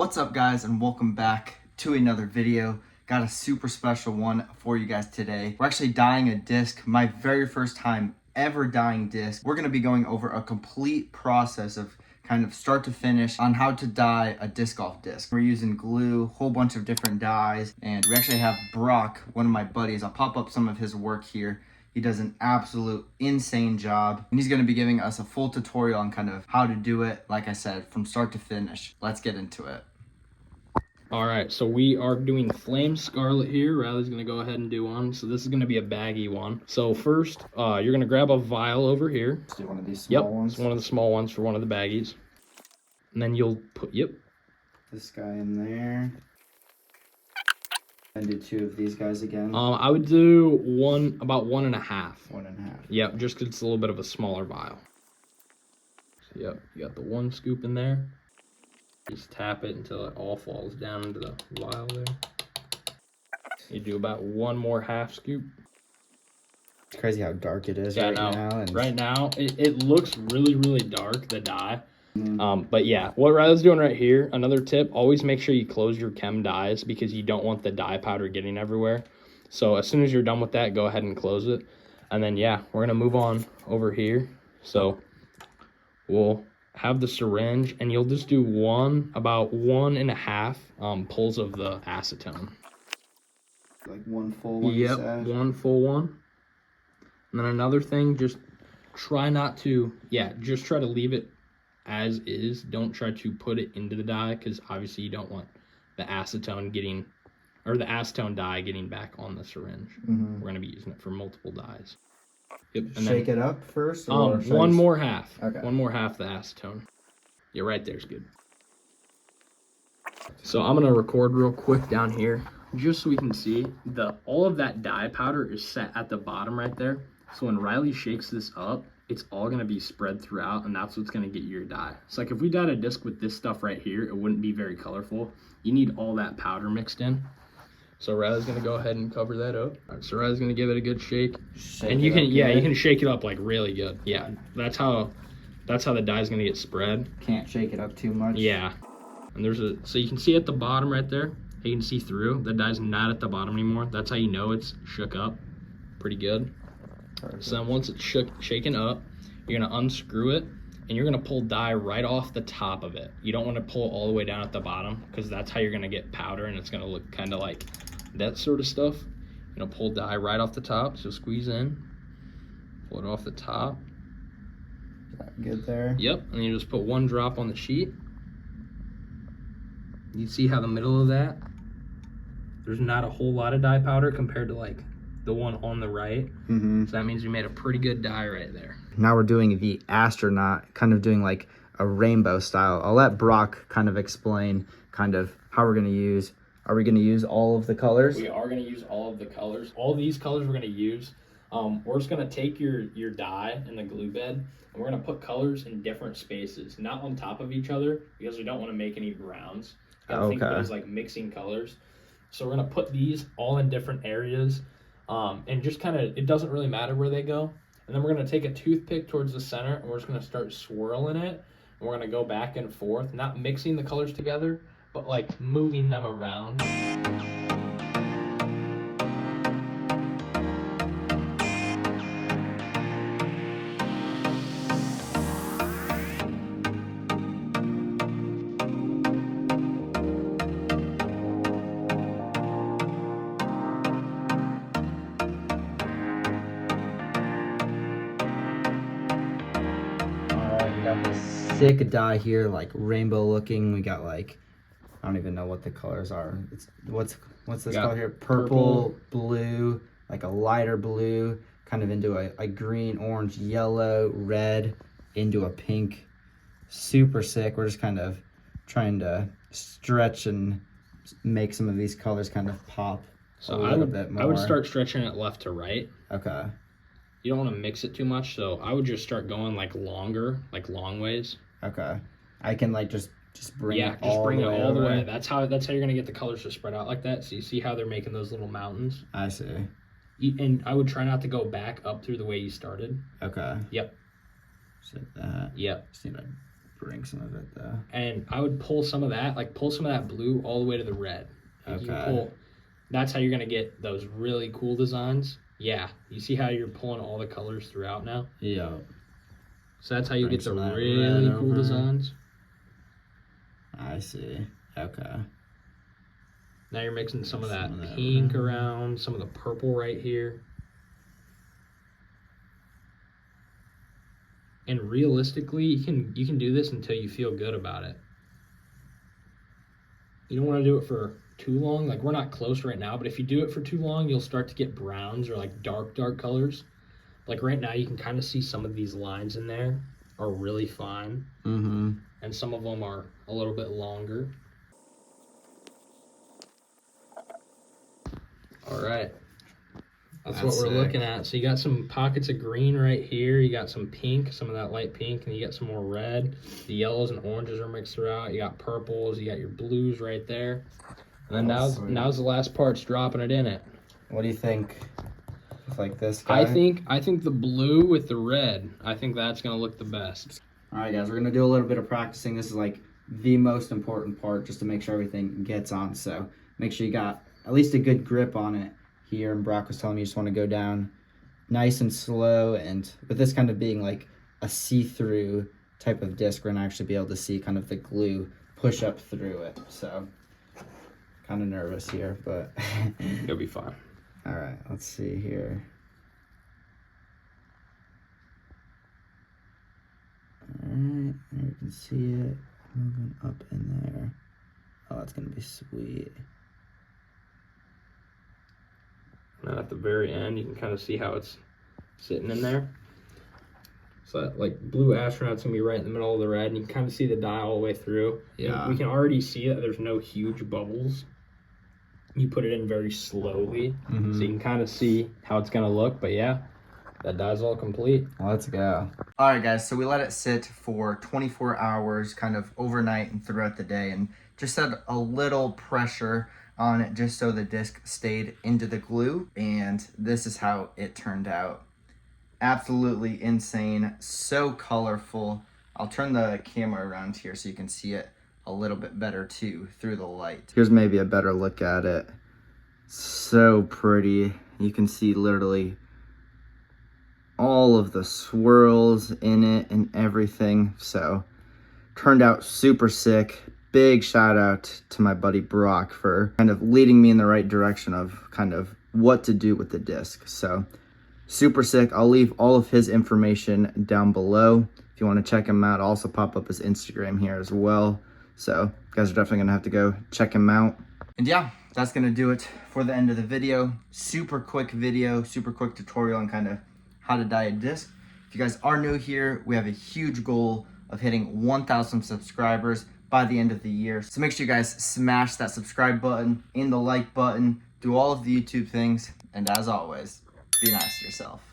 What's up, guys, and welcome back to another video. Got a super special one for you guys today. We're actually dyeing a disc, my very first time ever dyeing disc. We're gonna be going over a complete process of kind of start to finish on how to dye a disc golf disc. We're using glue, a whole bunch of different dyes, and we actually have Brock, one of my buddies. I'll pop up some of his work here. He does an absolute insane job, and he's gonna be giving us a full tutorial on kind of how to do it, like I said, from start to finish. Let's get into it. All right, so we are doing Flame Scarlet here. Riley's gonna go ahead and do one. So this is gonna be a baggy one. So first, you're gonna grab a vial over here. Let's do one of these small ones. It's one of the small ones for one of the baggies. And then you'll put, this guy in there. And do two of these guys again. I would do about 1.5. 1.5. Yep, just 'cause it's a little bit of a smaller vial. So yep, you got the one scoop in there. Just tap it until it all falls down into the vial there. You do about one more half scoop. It's crazy how dark it is now. And right now, it looks really, really dark, the dye. But yeah, what Riley's doing right here, another tip, always make sure you close your chem dyes because you don't want the dye powder getting everywhere. So as soon as you're done with that, go ahead and close it. And then yeah, we're gonna move on over here. So we'll have the syringe, and you'll just do about 1.5 pulls of the acetone. Like one full one? Yep, one full one. And then another thing, just try not to, just try to leave it as is. Don't try to put it into the dye, because obviously you don't want the acetone dye getting back on the syringe. We're going to be using it for multiple dyes. Yep. And shake it up first? Or one more half. Okay. One more half the acetone. Yeah, right there's good. So I'm gonna record real quick down here, just so we can see all of that dye powder is set at the bottom right there. So when Riley shakes this up, it's all gonna be spread throughout, and that's what's gonna get your dye. So like if we dyed a disc with this stuff right here, it wouldn't be very colorful. You need all that powder mixed in. So Riley's gonna go ahead and cover that up. All right, so Riley's gonna give it a good shake. And you can, you can shake it up like really good. Yeah, that's how the dye's gonna get spread. Can't shake it up too much. Yeah, and so you can see at the bottom right there, you can see through, the dye's not at the bottom anymore. That's how you know it's shook up pretty good. Perfect. So then once it's shaken up, you're gonna unscrew it, and you're gonna pull dye right off the top of it. You don't wanna pull all the way down at the bottom, because that's how you're gonna get powder, and it's gonna look kind of like that sort of stuff. You know, pull dye right off the top, so squeeze in, pull it off the top. Good there. Yep, and you just put one drop on the sheet. You see how the middle of that, there's not a whole lot of dye powder compared to like the one on the right. So that means we made a pretty good dye right there. Now we're doing the astronaut, kind of doing like a rainbow style. I'll let Brock kind of explain kind of how we're gonna use. Are we gonna use all of the colors? We are gonna use all of the colors. All these colors we're gonna use. We're just gonna take your dye in the glue bed, and we're gonna put colors in different spaces, not on top of each other, because we don't want to make any browns. Gotta think of it as like mixing colors. So we're gonna put these all in different areas, and just kind of, it doesn't really matter where they go. And then we're gonna take a toothpick towards the center, and we're just gonna start swirling it, and we're gonna go back and forth, not mixing the colors together, but like moving them around. We got this sick dye here, like rainbow looking. We got like, I don't even know what the colors are. It's what's this color here? Purple, blue, like a lighter blue, kind of into a green, orange, yellow, red, into a pink. Super sick. We're just kind of trying to stretch and make some of these colors kind of pop a little bit more. I would start stretching it left to right. Okay. You don't want to mix it too much, so I would just start going like longer, like long ways. Okay. I can like just bring it all the way. Yeah, just bring it all the over. way. That's how you're gonna get the colors to spread out like that. So you see how they're making those little mountains? I see. And I would try not to go back up through the way you started. Okay. Yep. Just like that. Yep. Just need to bring some of it though. And I would pull some of that, like pull some of that blue all the way to the red. Like you can pull, that's how you're gonna get those really cool designs. Yeah, you see how you're pulling all the colors throughout now? Yeah. So that's how you get the really cool designs. I see. Okay. Now you're mixing some of that pink around, some of the purple right here. And realistically, you can do this until you feel good about it. You don't want to do it for too long. Like, we're not close right now, but if you do it for too long, you'll start to get browns or like dark colors. Like right now, you can kind of see some of these lines in there are really fine. Mm-hmm. And some of them are a little bit longer. All right. That's what we're looking at. So you got some pockets of green right here. You got some pink, some of that light pink, and you got some more red. The yellows and oranges are mixed throughout. You got purples, you got your blues right there. And then now's the last part's dropping it in it. What do you think? Like this guy? I think the blue with the red, I think that's gonna look the best. All right, guys, we're gonna do a little bit of practicing. This is like the most important part, just to make sure everything gets on. So make sure you got at least a good grip on it here. And Brock was telling me you just want to go down nice and slow. And with this kind of being like a see-through type of disc, we're gonna actually be able to see kind of the glue push up through it. So kind of nervous here, but You'll be fine. All right, let's see here. All right, there you can see it moving up in there. Oh, that's gonna be sweet. And at the very end, you can kind of see how it's sitting in there. So that like blue astronaut's gonna be right in the middle of the red, and you can kind of see the dye all the way through. Yeah. And we can already see that there's no huge bubbles. You put it in very slowly, so you can kind of see how it's gonna look. But yeah, that dye's all complete. Let's go. All right, guys, so we let it sit for 24 hours, kind of overnight and throughout the day, and just had a little pressure on it just so the disc stayed into the glue, and this is how it turned out. Absolutely insane, so colorful. I'll turn the camera around here so you can see it a little bit better too through the light. Here's maybe a better look at it. So pretty. You can see literally all of the swirls in it and everything. So turned out super sick. Big shout out to my buddy Brock for kind of leading me in the right direction of kind of what to do with the disc. So super sick. I'll leave all of his information down below. If you want to check him out, I'll also pop up his Instagram here as well. So you guys are definitely gonna have to go check him out. And yeah, that's gonna do it for the end of the video. Super quick video, super quick tutorial on kind of how to dye a disc. If you guys are new here, we have a huge goal of hitting 1,000 subscribers by the end of the year. So make sure you guys smash that subscribe button and the like button, do all of the YouTube things, and as always, be nice to yourself.